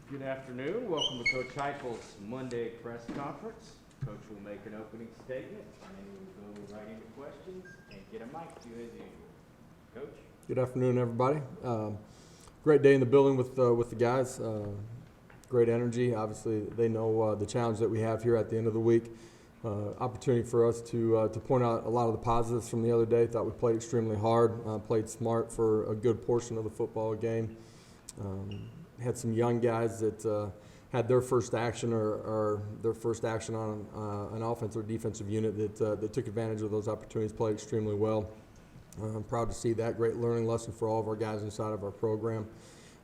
Good afternoon. Welcome to Coach Heupel's Monday press conference. Coach will make an opening statement, and we'll go right into questions and get a mic to you as usual. Coach? Good afternoon, everybody. Great day in the building with the guys. Great energy. Obviously, they know the challenge that we have here at the end of the week. Opportunity for us to point out a lot of the positives from the other day. Thought we played extremely hard, played smart for a good portion of the football game. Had some young guys that had their first action or their first action on an offense or defensive unit that took advantage of those opportunities, played extremely well. I'm proud to see that. Great learning lesson for all of our guys inside of our program.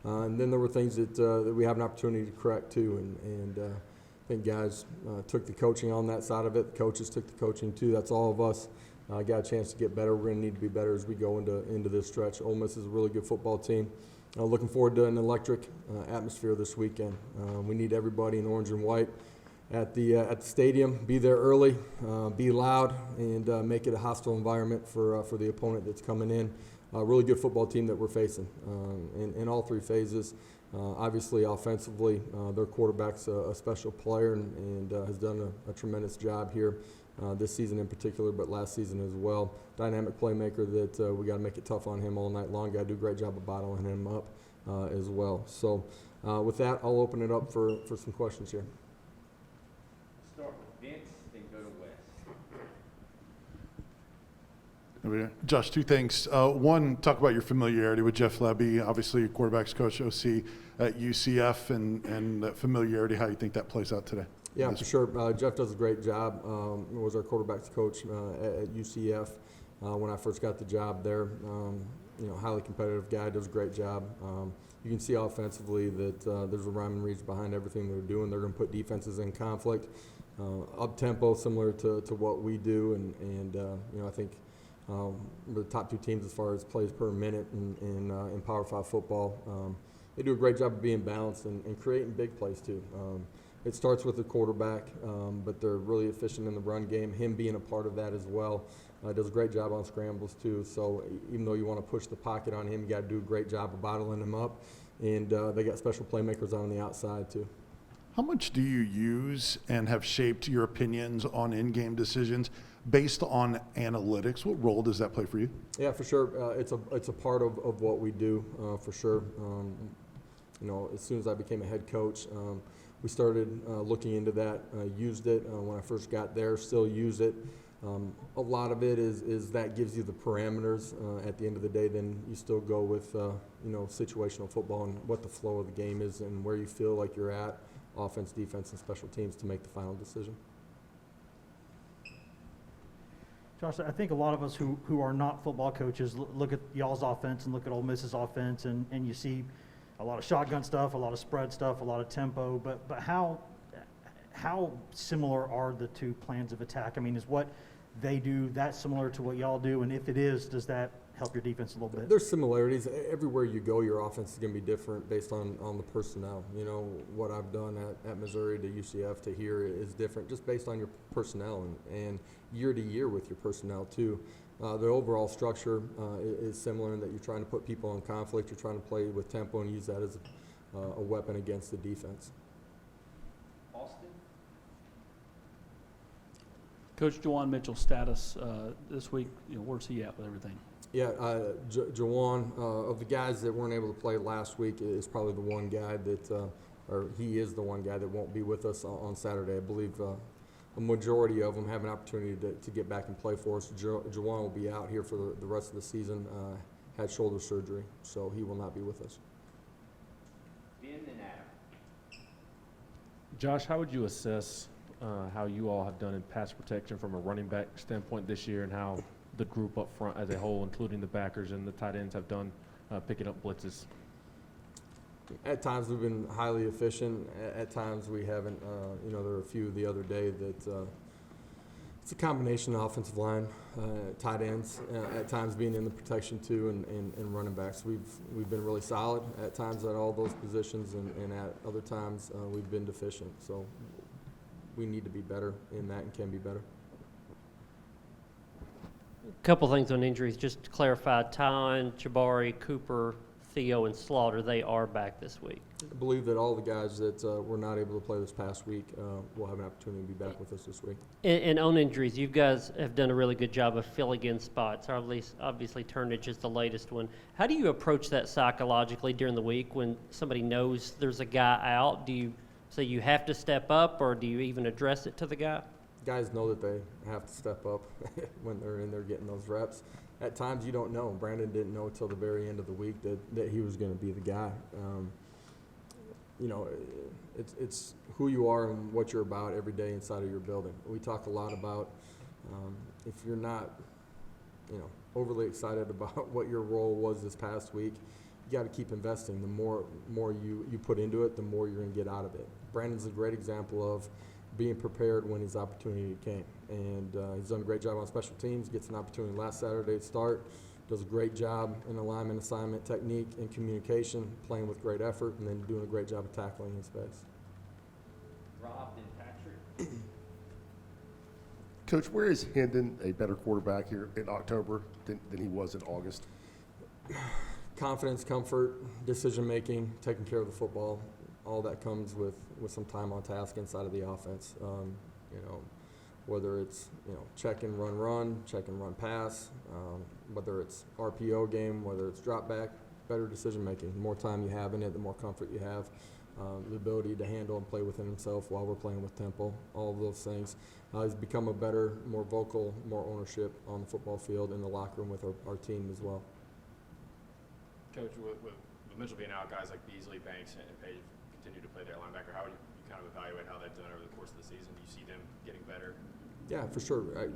And then there were things that we have an opportunity to correct too, and I think guys took the coaching on that side of it. The coaches took the coaching too. That's all of us. Got a chance to get better. We're going to need to be better as we go into this stretch. Ole Miss is a really good football team. Looking forward to an electric atmosphere this weekend. We need everybody in orange and white at the stadium. Be there early, be loud, and make it a hostile environment for the opponent that's coming in. A really good football team that we're facing in all three phases. Obviously, offensively, their quarterback's a special player and has done a tremendous job here this season in particular, but last season as well. Dynamic playmaker that we got to make it tough on him all night long. Got to do a great job of bottling him up as well. So with that, I'll open it up for some questions here. Start with Vince, then go to Wes. Josh, two things. One, talk about your familiarity with Jeff Lebby, obviously quarterbacks coach OC at UCF, and that familiarity, how you think that plays out today. Yeah, for sure. Jeff does a great job. Was our quarterbacks coach at UCF when I first got the job there. Highly competitive guy, does a great job. You can see offensively that there's a rhyme and reason behind everything they're doing. They're going to put defenses in conflict, up tempo, similar to what we do, and I think we're the top two teams as far as plays per minute in Power 5 football. They do a great job of being balanced and creating big plays too. It starts with the quarterback, but they're really efficient in the run game. Him being a part of that as well. Does a great job on scrambles too. So even though you want to push the pocket on him, you got to do a great job of bottling him up. And they got special playmakers on the outside too. How much do you use and have shaped your opinions on in-game decisions based on analytics? What role does that play for you? Yeah, for sure. It's a part of what we do for sure. As soon as I became a head coach, we started looking into that, used it when I first got there, still use it. A lot of it is that gives you the parameters at the end of the day. Then you still go with situational football and what the flow of the game is and where you feel like you're at, offense, defense, and special teams to make the final decision. Josh, I think a lot of us who are not football coaches look at y'all's offense and look at Ole Miss's offense and you see a lot of shotgun stuff, a lot of spread stuff, a lot of tempo, but how similar are the two plans of attack? I mean, is what they do that similar to what y'all do? And if it is, does that help your defense a little bit? There's similarities. Everywhere you go, your offense is going to be different based on the personnel. What I've done at Missouri to UCF to here is different just based on your personnel and year to year with your personnel too. The overall structure is similar in that you're trying to put people in conflict. You're trying to play with tempo and use that as a weapon against the defense. Austin? Coach Juwan Mitchell's status this week, where's he at with everything? Yeah, Juwan, of the guys that weren't able to play last week, is probably the one guy or he is the one guy that won't be with us on Saturday. I believe a majority of them have an opportunity to get back and play for us. Juwan will be out here for the rest of the season, had shoulder surgery, so he will not be with us. Ben and Adam. Josh, how would you assess how you all have done in pass protection from a running back standpoint this year and how the group up front as a whole, including the backers and the tight ends, have done picking up blitzes? At times we've been highly efficient. At times we haven't. There were a few the other day that it's a combination of offensive line, tight ends, at times being in the protection too, and running backs. We've been really solid at times at all those positions, and at other times we've been deficient. So we need to be better in that and can be better. A couple things on injuries, just to clarify: Tyron, Jabari, Cooper, Theo and Slaughter, they are back this week. I believe that all the guys that were not able to play this past week will have an opportunity to be back with us this week. And on injuries, you guys have done a really good job of filling in spots. Obviously, Turnage is the latest one. How do you approach that psychologically during the week when somebody knows there's a guy out? Do you say you have to step up, or do you even address it to the guy? Guys know that they have to step up when they're in there getting those reps. At times you don't know. Brandon didn't know until the very end of the week that he was going to be the guy. You know, it's who you are and what you're about every day inside of your building. We talk a lot about if you're not, you know, overly excited about what your role was this past week, you got to keep investing. The more you put into it, the more you're going to get out of it. Brandon's a great example of being prepared when his opportunity came. And he's done a great job on special teams, gets an opportunity last Saturday to start, does a great job in alignment, assignment, technique, and communication, playing with great effort, and then doing a great job of tackling in space. Rob and Patrick. Coach, where is Hendon a better quarterback here in October than he was in August? Confidence, comfort, decision-making, taking care of the football, all that comes with some time on task inside of the offense. You know, whether it's, you know, check and run, check and run pass, whether it's RPO game, whether it's drop back, better decision-making. The more time you have in it, the more comfort you have, the ability to handle and play within himself while we're playing with tempo, all of those things. He's become a better, more vocal, more ownership on the football field in the locker room with our team as well. Coach, with Mitchell being out, guys like Beasley, Banks, and Page continue to play their linebacker. How would you kind of evaluate how they've done over the course of the season? Do you see them getting better? Yeah, for sure. I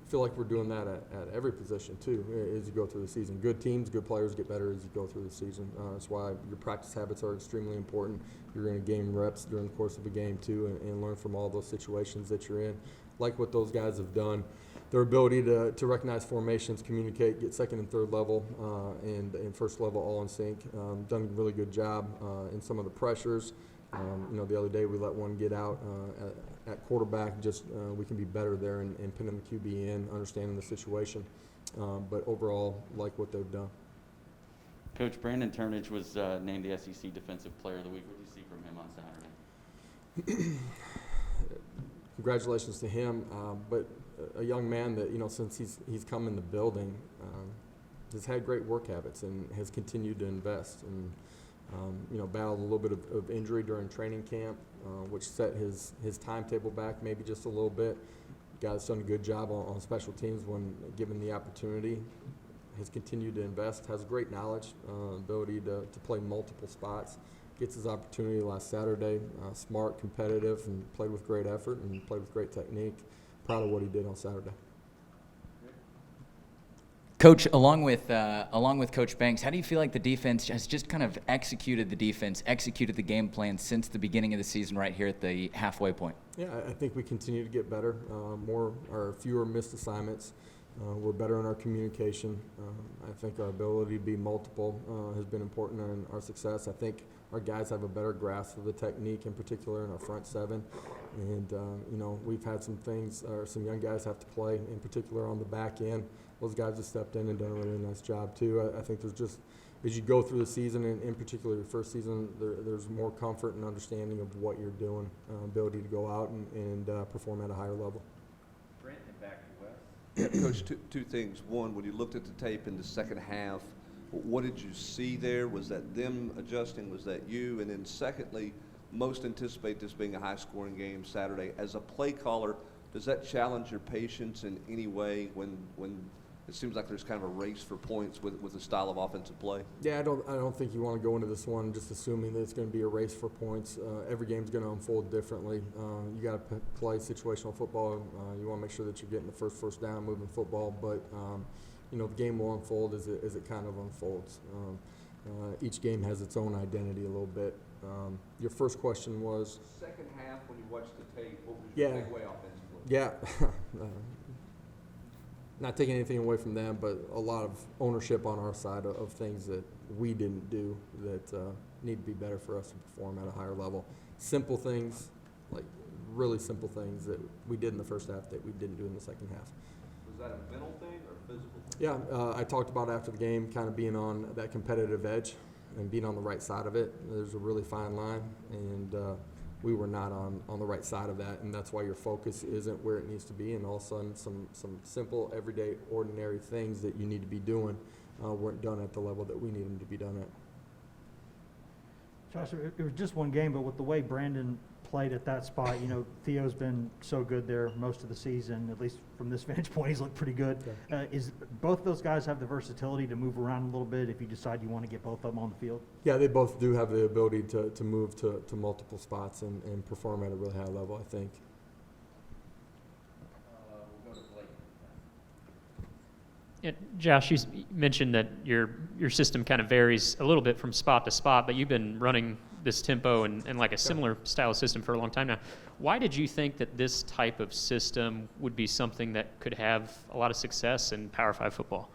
feel like we're doing that at every position too as you go through the season. Good teams, good players get better as you go through the season. That's why your practice habits are extremely important. You're going to gain reps during the course of a game too and learn from all those situations that you're in. Like what those guys have done. Their ability to recognize formations, communicate, get second and third level and first level all in sync. Done a really good job in some of the pressures. You know, the other day we let one get out at quarterback. Just we can be better there and pinning the QB in, understanding the situation. But overall, like what they've done. Coach, Brandon Turnage was named the SEC Defensive Player of the Week. What did you see from him on Saturday? Congratulations to him. But a young man that, you know, since he's come in the building, has had great work habits and has continued to invest and, you know, battled a little bit of injury during training camp, which set his timetable back maybe just a little bit. Guy's done a good job on special teams when given the opportunity. Has continued to invest, has great knowledge, ability to play multiple spots. Gets his opportunity last Saturday, smart, competitive, and played with great effort and played with great technique. Proud of what he did on Saturday. Coach, along with Coach Banks, how do you feel like the defense has just kind of executed the game plan since the beginning of the season right here at the halfway point? Yeah, I think we continue to get better, fewer missed assignments. We're better in our communication. I think our ability to be multiple has been important in our success. I think our guys have a better grasp of the technique, in particular in our front seven. And, you know, we've had some things, or some young guys have to play, in particular on the back end. Those guys have stepped in and done a really nice job, too. I think there's just, as you go through the season, and in particular your first season, there's more comfort and understanding of what you're doing, ability to go out and perform at a higher level. Brent, and back to Wes. Yeah, Coach, two things. One, when you looked at the tape in the second half, what did you see there? Was that them adjusting? Was that you? And then secondly, most anticipate this being a high-scoring game Saturday. As a play caller, does that challenge your patience in any way when it seems like there's kind of a race for points with the style of offensive play? Yeah, I don't think you want to go into this one just assuming that it's going to be a race for points. Every game's going to unfold differently. You got to play situational football. You want to make sure that you're getting the first down, moving football. But you know, the game will unfold as it kind of unfolds. Each game has its own identity a little bit. Your first question was? Second half, when you watched the tape, what was your takeaway offensively? Yeah. Not taking anything away from them, but a lot of ownership on our side of things that we didn't do that need to be better for us to perform at a higher level. Simple things, like really simple things that we did in the first half that we didn't do in the second half. Was Was that a mental thing or a physical thing? Yeah, I talked about after the game kind of being on that competitive edge and being on the right side of it. There's a really fine line, and we were not on the right side of that, and that's why your focus isn't where it needs to be, and all of a sudden some simple, everyday, ordinary things that you need to be doing weren't done at the level that we need them to be done at. Josh, it was just one game, but with the way Brandon played at that spot, Theo's been so good there most of the season, at least from this vantage point, he's looked pretty good. Is both those guys have the versatility to move around a little bit if you decide you want to get both of them on the field? Yeah, they both do have the ability to move to multiple spots and perform at a really high level, I think. We'll go to Blake. Yeah, Josh, you mentioned that your system kind of varies a little bit from spot to spot, but you've been running this tempo and like a similar style of system for a long time now. Why did you think that this type of system would be something that could have a lot of success in Power 5 football?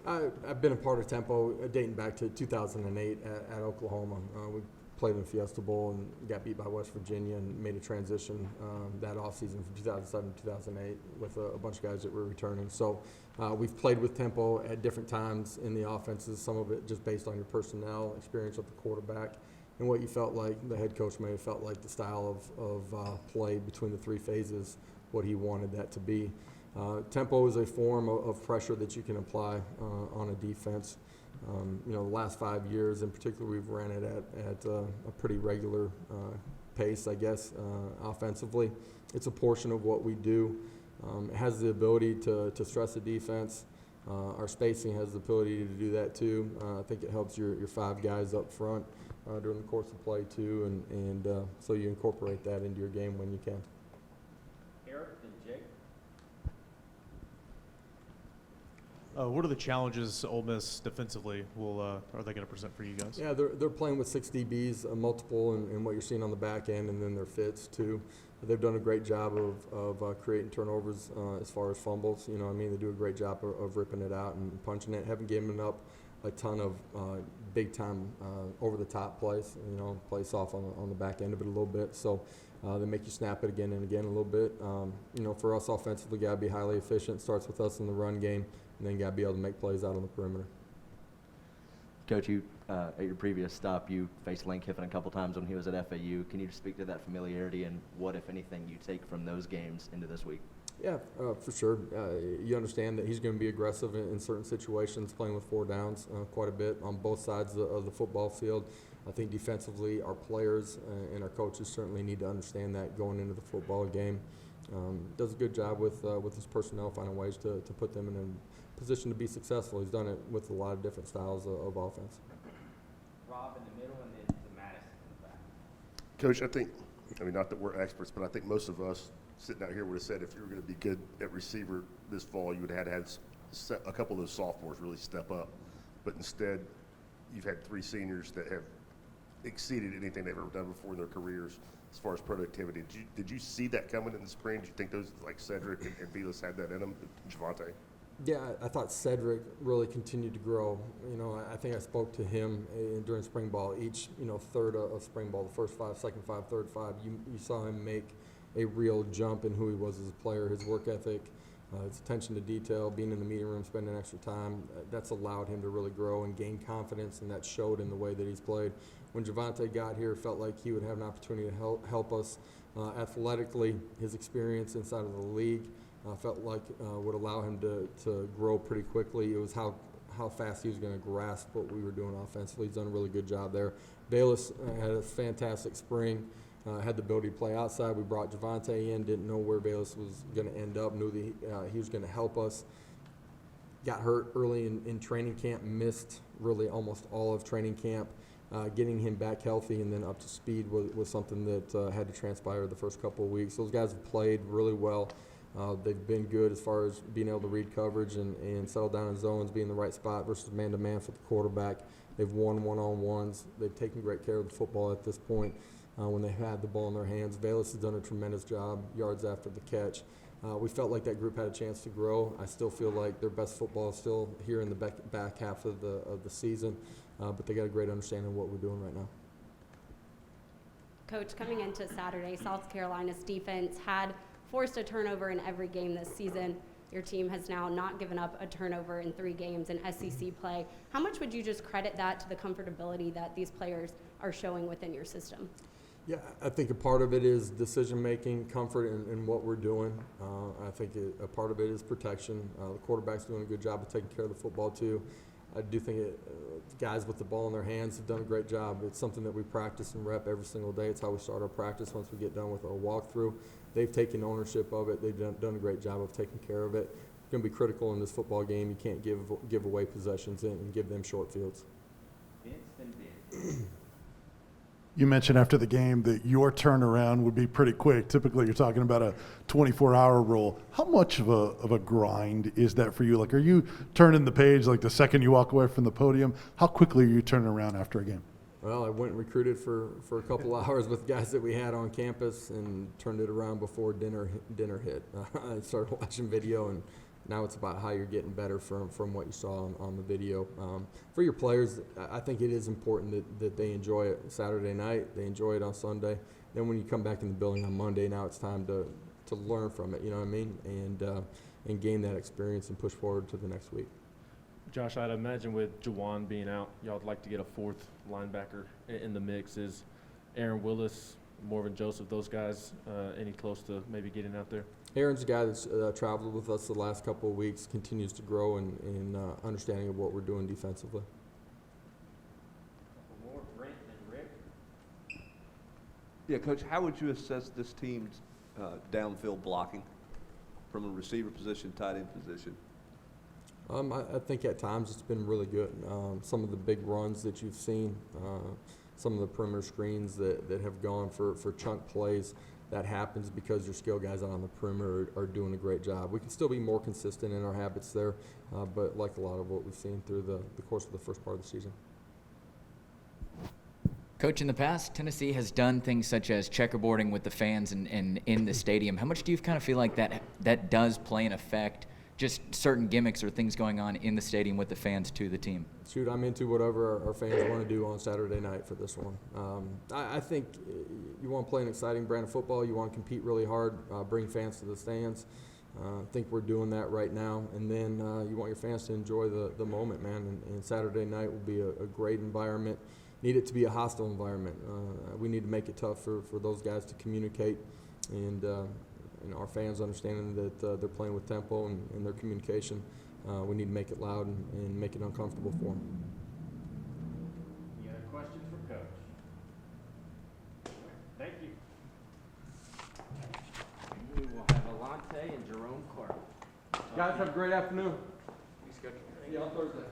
I've been a part of tempo dating back to 2008 at Oklahoma. We played in the Fiesta Bowl and got beat by West Virginia and made a transition that offseason from 2007 to 2008 with a bunch of guys that were returning. So we've played with tempo at different times in the offenses, some of it just based on your personnel, experience with the quarterback, and what you felt like. The head coach may have felt like the style of play between the three phases, what he wanted that to be. Tempo is a form of pressure that you can apply on a defense. The last 5 years in particular, we've ran it at a pretty regular pace, I guess, offensively. It's a portion of what we do. It has the ability to stress the defense. Our spacing has the ability to do that too. I think it helps your five guys up front during the course of play too, and so you incorporate that into your game when you can. Eric and Jake. What are the challenges Ole Miss defensively are they going to present for you guys? Yeah, they're playing with 6 DBs, multiple, and what you're seeing on the back end, and then their fits too. They've done a great job of creating turnovers as far as fumbles. They do a great job of ripping it out and punching it. Haven't given up a ton of big time over the top plays. Plays off on the back end of it a little bit. So they make you snap it again and again a little bit. For us offensively, got to be highly efficient. Starts with us in the run game, and then got to be able to make plays out on the perimeter. Coach, you at your previous stop, you faced Lane Kiffin a couple times when he was at FAU. Can you just speak to that familiarity and what, if anything, you take from those games into this week? Yeah, for sure. You understand that he's going to be aggressive in certain situations, playing with 4 downs quite a bit on both sides of the football field. I think defensively, our players and our coaches certainly need to understand that going into the football game. Does a good job with his personnel, finding ways to put them in a position to be successful. He's done it with a lot of different styles of offense. Rob in the middle, and then to Madison in the back. Coach, not that we're experts, but I think most of us sitting out here would have said if you were going to be good at receiver this fall, you would have had a couple of those sophomores really step up. But instead, you've had 3 seniors that have exceeded anything they've ever done before in their careers as far as productivity. Did you see that coming in the spring? Did you think those like Cedric and Velas had that in them, Javante? Yeah, I thought Cedric really continued to grow. I think I spoke to him during spring ball. Each, third of spring ball, the first 5, second 5, third 5, you saw him make a real jump in who he was as a player, his work ethic, his attention to detail, being in the meeting room, spending extra time. That's allowed him to really grow and gain confidence, and that showed in the way that he's played. When Javante got here, it felt like he would have an opportunity to help us athletically. His experience inside of the league felt like would allow him to grow pretty quickly. It was how fast he was going to grasp what we were doing offensively. He's done a really good job there. Velas had a fantastic spring, had the ability to play outside. We brought Javante in, didn't know where Velas was going to end up, knew that he was going to help us. Got hurt early in training camp, missed really almost all of training camp. Getting him back healthy and then up to speed was something that had to transpire the first couple of weeks. Those guys have played really well. They've been good as far as being able to read coverage and settle down in zones, be in the right spot versus man-to-man for the quarterback. They've won one-on-ones. They've taken great care of the football at this point when they've had the ball in their hands. Velas has done a tremendous job, yards after the catch. We felt like that group had a chance to grow. I still feel like their best football is still here in the back half of the season, but they got a great understanding of what we're doing right now. Coach, coming into Saturday, South Carolina's defense had forced a turnover in every game this season. Your team has now not given up a turnover in 3 games in SEC play. How much would you just credit that to the comfortability that these players are showing within your system? Yeah, I think a part of it is decision-making, comfort in what we're doing. I think a part of it is protection. The quarterback's doing a good job of taking care of the football, too. I do think guys with the ball in their hands have done a great job. It's something that we practice and rep every single day. It's how we start our practice once we get done with our walkthrough. They've taken ownership of it. They've done a great job of taking care of it. It's going to be critical in this football game. You can't give away possessions and give them short fields. You mentioned after the game that your turnaround would be pretty quick. Typically, you're talking about a 24-hour rule. How much of a grind is that for you? Like, are you turning the page like the second you walk away from the podium? How quickly are you turning around after a game? Well, I went and recruited for a couple hours with guys that we had on campus and turned it around before dinner hit. I started watching video, and now it's about how you're getting better from what you saw on the video. For your players, I think it is important that they enjoy it Saturday night, they enjoy it on Sunday. Then when you come back in the building on Monday, now it's time to learn from it, you know what I mean, and gain that experience and push forward to the next week. Josh, I'd imagine with Juwan being out, y'all would like to get a 4th linebacker in the mix. Is Aaron Willis, Morven Joseph, those guys any close to maybe getting out there? Aaron's a guy that's traveled with us the last couple of weeks, continues to grow in understanding of what we're doing defensively. More Brent and Rick. Yeah, Coach, how would you assess this team's downfield blocking from a receiver position, tight end position? I think at times it's been really good. Some of the big runs that you've seen, some of the perimeter screens that have gone for chunk plays, that happens because your skill guys out on the perimeter are doing a great job. We can still be more consistent in our habits there, but like a lot of what we've seen through the course of the first part of the season. Coach, in the past, Tennessee has done things such as checkerboarding with the fans and in the stadium. How much do you kind of feel like that does play an effect, just certain gimmicks or things going on in the stadium with the fans to the team? Shoot, I'm into whatever our fans want to do on Saturday night for this one. I think you want to play an exciting brand of football. You want to compete really hard, bring fans to the stands. I think we're doing that right now. And then you want your fans to enjoy the moment, man. And Saturday night will be a great environment. Need it to be a hostile environment. We need to make it tough for those guys to communicate, and our fans understanding that they're playing with tempo and their communication. We need to make it loud and make it uncomfortable for them. Any other questions for Coach? Thank you. We will have Alante and Jerome Clark. Guys, have a great afternoon. Thanks, Coach. See you on Thursday.